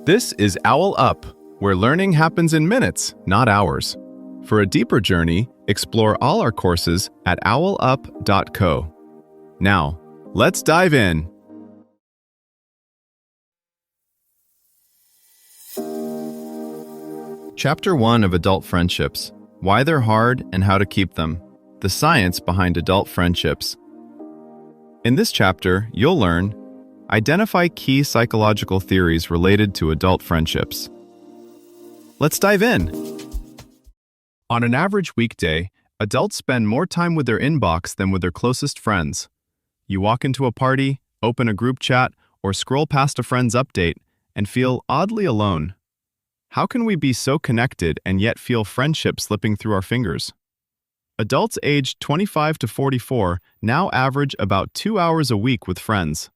This is OwlUp, where learning happens in minutes, not hours. For a deeper journey, explore all our courses at owlup.co. Now, let's dive in. Chapter 1 of Adult Friendships: Why They're Hard and How to Keep Them. The Science Behind Adult Friendships. In this chapter, you'll learn: identify key psychological theories related to adult friendships. Let's dive in. On an average weekday, adults spend more time with their inbox than with their closest friends. You walk into a party, open a group chat, or scroll past a friend's update and feel oddly alone. How can we be so connected and yet feel friendship slipping through our fingers? Adults aged 25 to 44 now average about 2 hours a week with friends.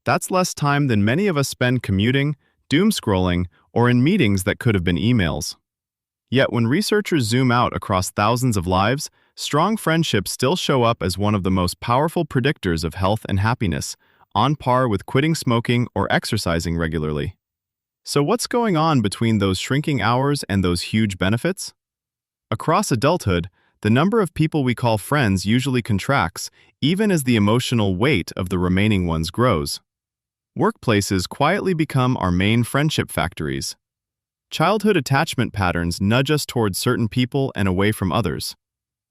That's less time than many of us spend commuting, doom scrolling, or in meetings that could have been emails. Yet when researchers zoom out across thousands of lives, strong friendships still show up as one of the most powerful predictors of health and happiness, on par with quitting smoking or exercising regularly. So what's going on between those shrinking hours and those huge benefits? Across adulthood, the number of people we call friends usually contracts, even as the emotional weight of the remaining ones grows. Workplaces quietly become our main friendship factories. Childhood attachment patterns nudge us towards certain people and away from others.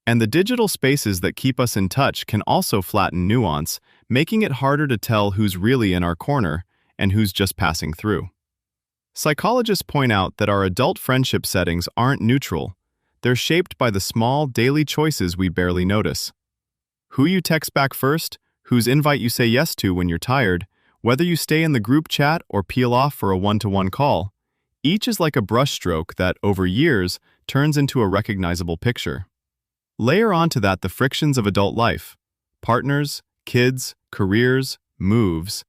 And the digital spaces that keep us in touch can also flatten nuance, making it harder to tell who's really in our corner and who's just passing through. Psychologists point out that our adult friendship settings aren't neutral. They're shaped by the small, daily choices we barely notice. Who you text back first, whose invite you say yes to when you're tired, whether you stay in the group chat or peel off for a one-to-one call, each is like a brushstroke that, over years, turns into a recognizable picture. Layer onto that the frictions of adult life: partners, kids, careers, moves,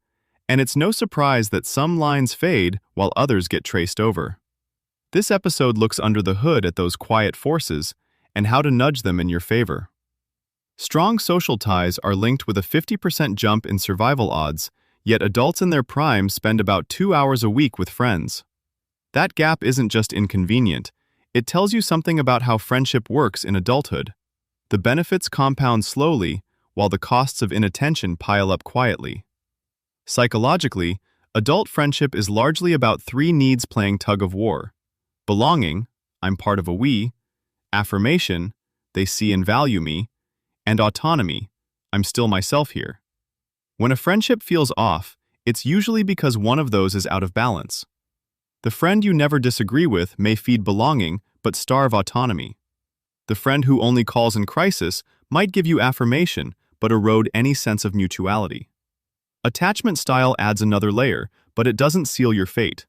and it's no surprise that some lines fade while others get traced over. This episode looks under the hood at those quiet forces and how to nudge them in your favor. Strong social ties are linked with a 50% jump in survival odds, yet adults in their prime spend about 2 hours a week with friends. That gap isn't just inconvenient, it tells you something about how friendship works in adulthood. The benefits compound slowly, while the costs of inattention pile up quietly. Psychologically, adult friendship is largely about three needs playing tug-of-war: belonging, I'm part of a we; affirmation, they see and value me; and autonomy, I'm still myself here. When a friendship feels off, it's usually because one of those is out of balance. The friend you never disagree with may feed belonging but starve autonomy. The friend who only calls in crisis might give you affirmation but erode any sense of mutuality. Attachment style adds another layer, but it doesn't seal your fate.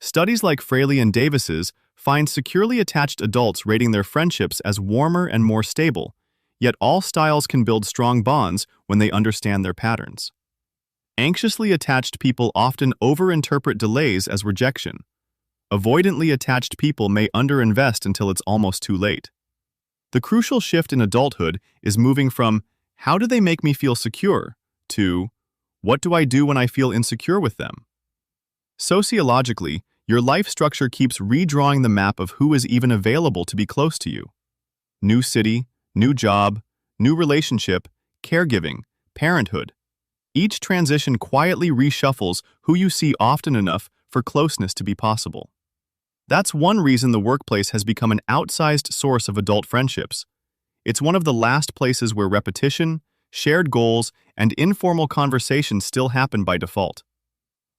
Studies like Fraley and Davis's find securely attached adults rating their friendships as warmer and more stable, yet all styles can build strong bonds when they understand their patterns. Anxiously attached people often overinterpret delays as rejection. Avoidantly attached people may underinvest until it's almost too late. The crucial shift in adulthood is moving from "how do they make me feel secure" to "what do I do when I feel insecure with them?" Sociologically, your life structure keeps redrawing the map of who is even available to be close to you. New city, new job, new relationship, caregiving, parenthood. Each transition quietly reshuffles who you see often enough for closeness to be possible. That's one reason the workplace has become an outsized source of adult friendships. It's one of the last places where repetition, shared goals, and informal conversations still happen by default.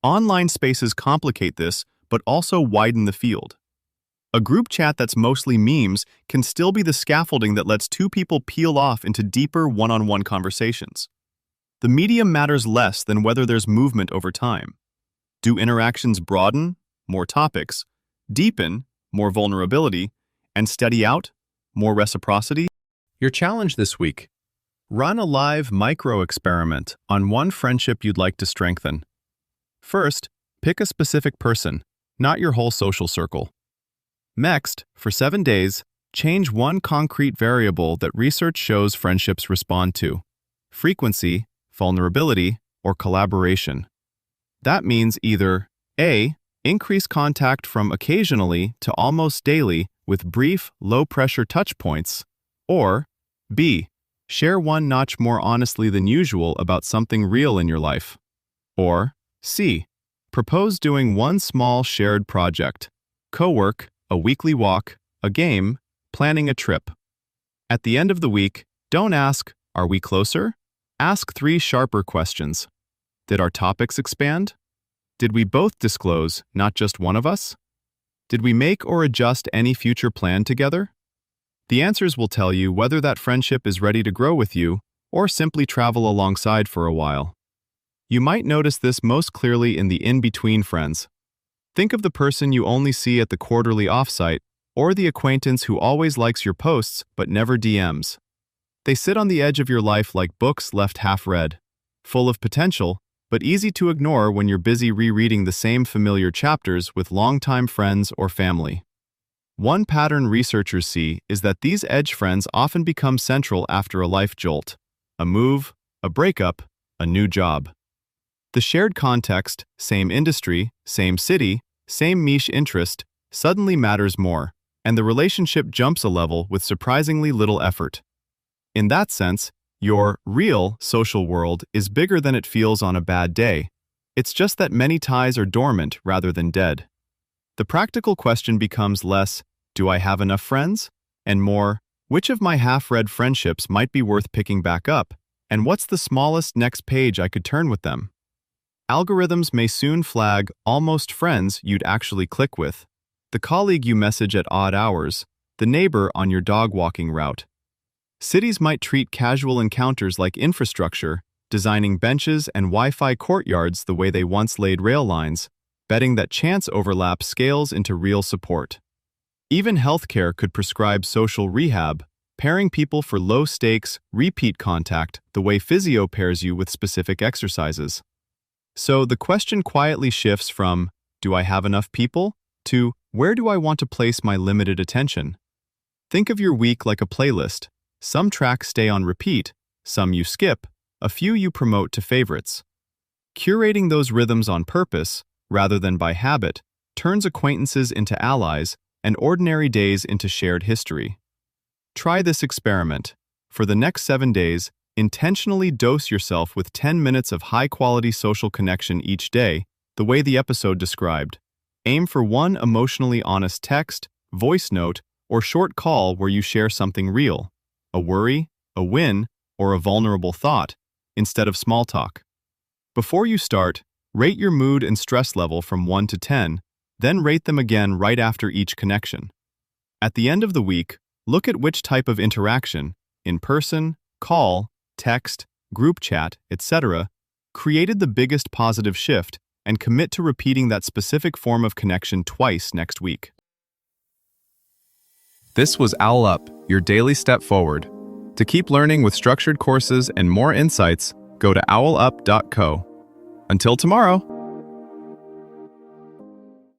Online spaces complicate this, but also widen the field. A group chat that's mostly memes can still be the scaffolding that lets two people peel off into deeper one-on-one conversations. The medium matters less than whether there's movement over time. Do interactions broaden, more topics; deepen, more vulnerability; and steady out, more reciprocity? Your challenge this week: run a live micro-experiment on one friendship you'd like to strengthen. First, pick a specific person, not your whole social circle. Next, for 7 days, change one concrete variable that research shows friendships respond to: frequency, vulnerability, or collaboration. That means either A, Increase contact from occasionally to almost daily with brief, low-pressure touch points. Or B. Share one notch more honestly than usual about something real in your life. Or C. Propose doing one small shared project. Co-work, a weekly walk, a game, planning a trip. At the end of the week, don't ask, "Are we closer?" Ask 3 sharper questions. Did our topics expand? Did we both disclose, not just one of us? Did we make or adjust any future plan together? The answers will tell you whether that friendship is ready to grow with you or simply travel alongside for a while. You might notice this most clearly in the in-between friends. Think of the person you only see at the quarterly offsite or the acquaintance who always likes your posts but never DMs. They sit on the edge of your life like books left half-read, full of potential, but easy to ignore when you're busy rereading the same familiar chapters with longtime friends or family. One pattern researchers see is that these edge friends often become central after a life jolt, a move, a breakup, a new job. The shared context, same industry, same city, same niche interest, suddenly matters more, and the relationship jumps a level with surprisingly little effort. In that sense, your real social world is bigger than it feels on a bad day. It's just that many ties are dormant rather than dead. The practical question becomes less, "Do I have enough friends?" and more, "Which of my half-read friendships might be worth picking back up, and what's the smallest next page I could turn with them?" Algorithms may soon flag almost friends you'd actually click with, the colleague you message at odd hours, the neighbor on your dog walking route. Cities might treat casual encounters like infrastructure, designing benches and Wi-Fi courtyards the way they once laid rail lines, betting that chance overlap scales into real support. Even healthcare could prescribe social rehab, pairing people for low-stakes, repeat contact the way physio pairs you with specific exercises. So the question quietly shifts from, "Do I have enough people?" to, "Where do I want to place my limited attention?" Think of your week like a playlist. Some tracks stay on repeat, some you skip, a few you promote to favorites. Curating those rhythms on purpose, rather than by habit, turns acquaintances into allies and ordinary days into shared history. Try this experiment. For the next 7 days, intentionally dose yourself with 10 minutes of high-quality social connection each day, the way the episode described. Aim for one emotionally honest text, voice note, or short call where you share something real, a worry, a win, or a vulnerable thought, instead of small talk. Before you start, rate your mood and stress level from 1 to 10, then rate them again right after each connection. At the end of the week, look at which type of interaction, in person, call, text, group chat, etc., created the biggest positive shift, and commit to repeating that specific form of connection twice next week. This was OwlUp, your daily step forward. To keep learning with structured courses and more insights, go to owlup.co. Until tomorrow!